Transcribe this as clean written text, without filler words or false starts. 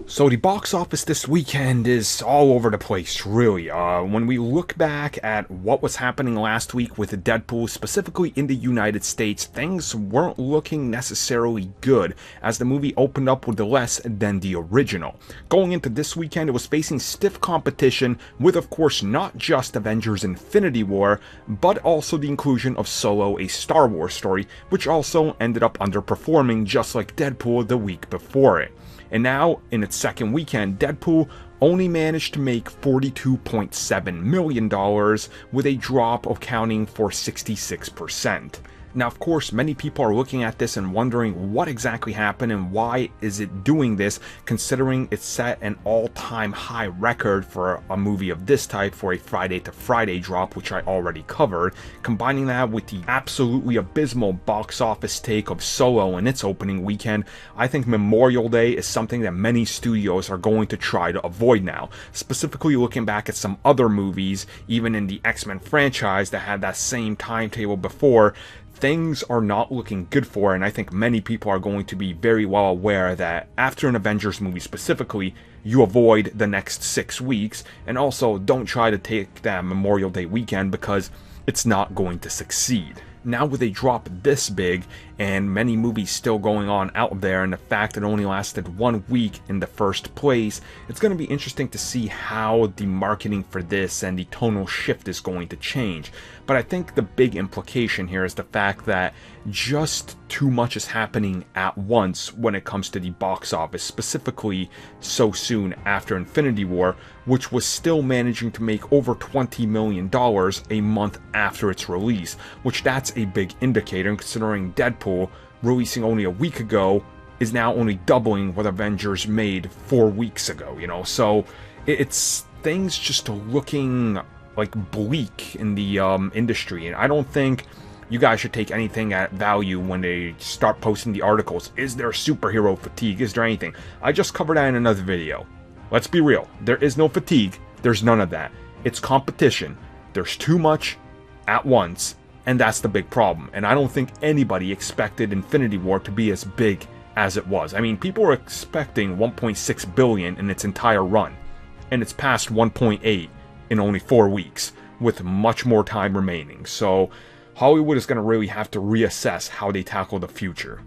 So the box office this weekend is all over the place, really. When we look back at what was happening last week with Deadpool, specifically in the United States, things weren't looking necessarily good, as the movie opened up with less than the original. Going into this weekend, it was facing stiff competition with, of course, not just Avengers Infinity War, but also the inclusion of Solo, a Star Wars story, which also ended up underperforming just like Deadpool the week before it. And now, in its second weekend, Deadpool only managed to make $42.7 million, with a drop accounting for 66%. Now, of course, many people are looking at this and wondering what exactly happened and why is it doing this, considering it set an all-time high record for a movie of this type for a Friday to Friday drop, which I already covered. Combining that with the absolutely abysmal box office take of Solo in its opening weekend, I think Memorial Day is something that many studios are going to try to avoid now. Specifically looking back at some other movies, even in the X-Men franchise that had that same timetable before, things are not looking good for, and I think many people are going to be very well aware that after an Avengers movie specifically, you avoid the next 6 weeks, and also don't try to take that Memorial Day weekend because it's not going to succeed. Now with a drop this big, and many movies still going on out there, and the fact it only lasted 1 week in the first place, it's going to be interesting to see how the marketing for this and the tonal shift is going to change. But I think the big implication here is the fact that just too much is happening at once when it comes to the box office, specifically so soon after Infinity War, which was still managing to make over $20 million a month after its release, which that's a big indicator considering Deadpool, releasing only a week ago, is now only doubling what Avengers made 4 weeks ago, so it's things just looking like bleak in the industry, and I don't think you guys should take anything at value when they start posting the articles. Is there superhero fatigue? Is there anything? I just covered that in another video. Let's be real, there is no fatigue, there's none of that. It's competition. There's too much at once, and that's the big problem. And I don't think anybody expected Infinity War to be as big as it was. I mean, people were expecting 1.6 billion in its entire run, and it's past 1.8 in only 4 weeks, with much more time remaining. So Hollywood is going to really have to reassess how they tackle the future.